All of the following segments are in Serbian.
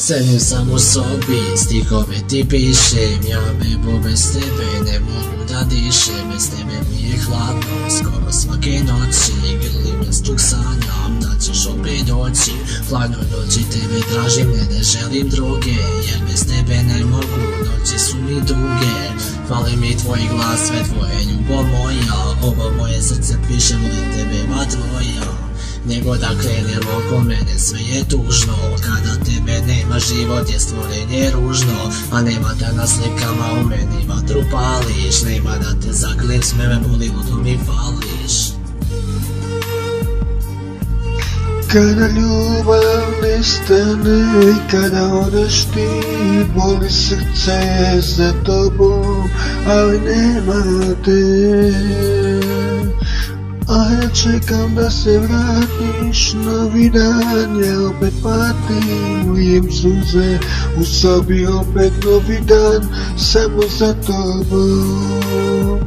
Sedim sam u sobi, stihove ti pišem, ja bebo bez tebe ne mogu da dišem, bez tebe mi je hladno, skoro svake noći, grli me stuk sanjam, da ćeš opet doći, hladnoj noći tebe tražim, ne želim druge, jer bez tebe ne mogu, noći su mi duge, fali mi tvoj glas, sve tvoje ljubav moja, ovo moje srce piše, volim tebe matvoja. Nego da krenem oko mene sve je tužno, kada tebe nema život je stvorenje ružno, a nema da na slikama u meni vatru pališ, nema da te zaklim sve me boli ludo mi fališ. Kada ljubav nestane, kada odeš ti, boli srce za tobom, ali nema te. A ja čekam da se vratiš, novi dan, ja opet patim, lijem suze, u sobi opet novi dan, samo za tobom.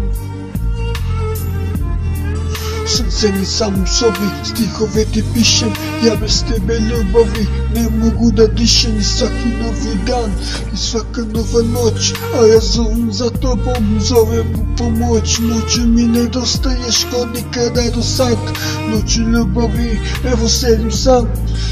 Srce mi sam u sobi, stihove ti pišem, ja bez tebe ljubavi ne mogu da dišem. I svaki novi dan i svaka nova noć, a ja zovem za tobom, zovem u pomoć. Noću mi nedostaješ ko nikada do sad, noću ljubavi, evo sedim sam,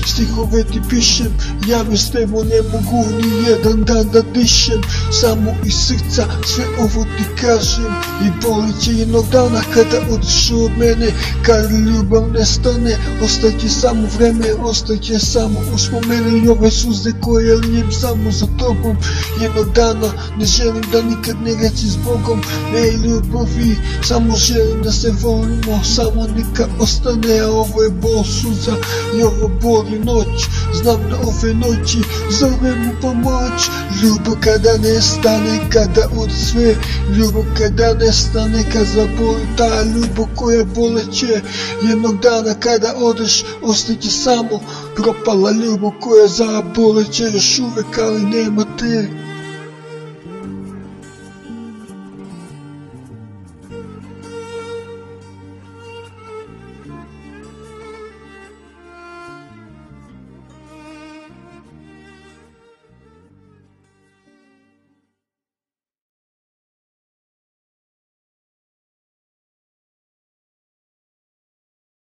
stihove ti pišem, ja bez tebe ne mogu ni jedan dan da dišem. Samo iz srca sve ovo ti kažem, i bolit će jednog dana kada odeš od mene. Kad ljubav nestane, ostaće samo vreme, ostaće samo uspomene i ove suze koje lijem samo za tobom. Jednog dana ne želim da nikad ne reći s Bogom, ne ljubavi, samo želim da se volimo, samo neka ostane. A ovo je bol suza i ovo boli noć, znam da ove noći zovem u pomoć. Ljubav kada nestane, kada od sve, ljubav kada nestane, kad zaboli ta ljubav koja boleće. Jednog dana kada odeš, ostaće samo propala ljubav koja zaboleće još uvek, ali nema te.